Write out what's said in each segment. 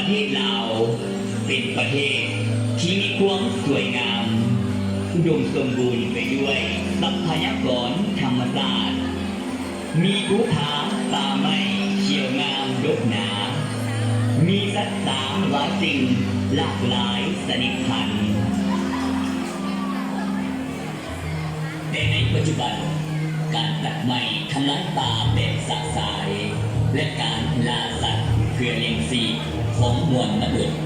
เทศลาวเป็นประเทศที่มีความสวยงามอุดมสมบูรณ์ไปด้วยทรัพยากรธรรมชาติมีภูผาป่าไม้เขียวงามรกหนามีสัตว์สามหลายสิ่งหลากหลายชนิดพันธุ์แต่ในปัจจุบันการตัดไม้ทำลายป่าแบบสะสายและการล่าสัตว์เพื่อเลี้ยงชีพของมวลมนุษย์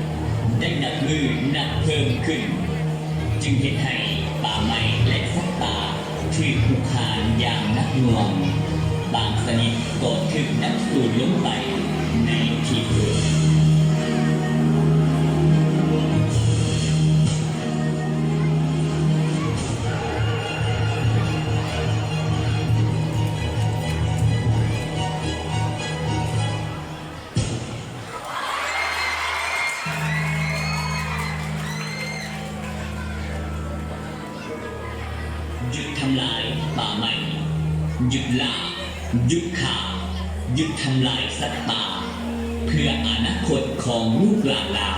ได้หนักมือหนักเพิ่มขึ้นจึงเห็นให้ป่าไม้และสัตว์ป่าถูกคุกคามอย่างหนักหน่วงบางชนิดก็ถึงนักสูญลงไปในที่สุดหยุดทำลายป่าไม้หยุดล่าหยุดฆ่าหยุดทำลายสัตว์ป่าเพื่ออนาคตของลูกหลานเรา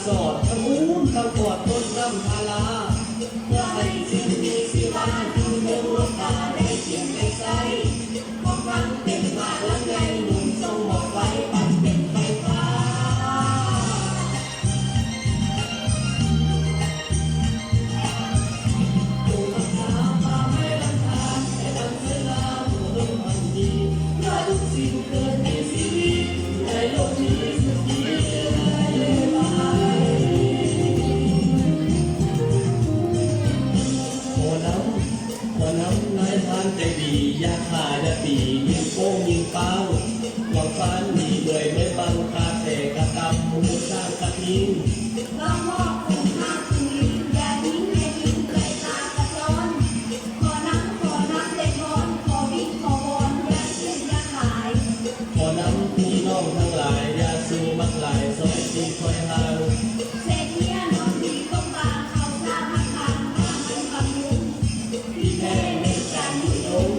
สอดตะมูนตะกอดต้นน้ำพาราเพื่อให้สิ่งมีชีวาที่เมืองโลกาได้เขียนในใจพวกมันเป็นมาแล้วไงหนุ่มทรงบอกไว้ปันเป็นไฟฟ้าผู้รักษาป่าไม้ลำธารแต่ดังเวลาผู้ลงมันดีเพื่อทุกสิ่งเกิดมีชีวิตในโลกนี้สุดที่ใจดีอยากขาดปียิงโป้งยิงเป้าหวังฟันดีเลยไม่บังคาเสกกรรมมูสร้างกระทิงเรามอบคุณค่าคุณอย่าทิ้งให้ทิ้งใจตากระจรขอน้ำเด็ดร้อนขอวิขอวอนอย่าซื้ออย่าขายขอน้ำพี่น้องทั้งหลายอย่าซื้อมักหลายซอยตีซอยหางเศษเนี้ยน้องดีต้องตาเขาซาหักทางมาให้บำรุงพี่แม่ในการอยู่ลง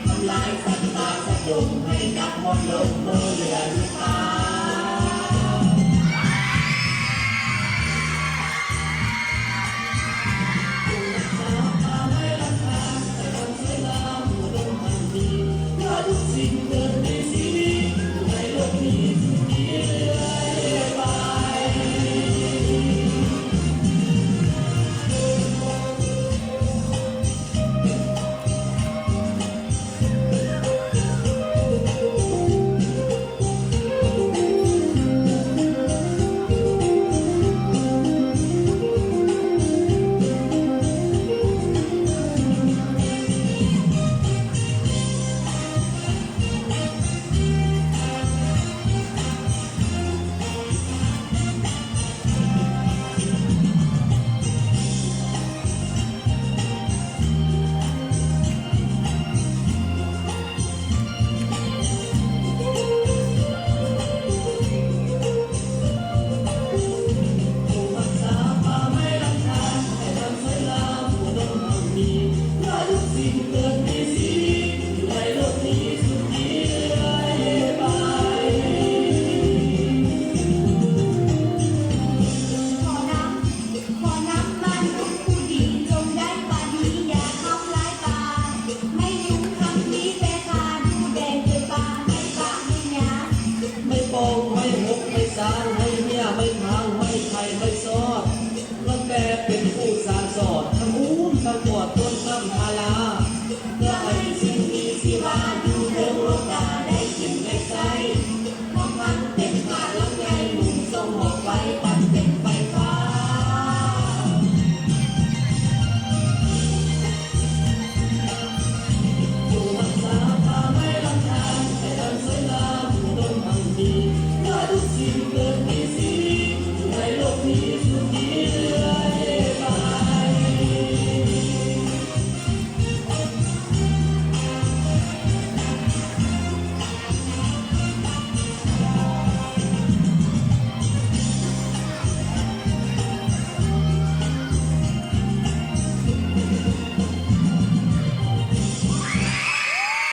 ทำลายสัตว์ป่าสัตว์ดงให้กับมดลงเมื่อเรือลูกค้า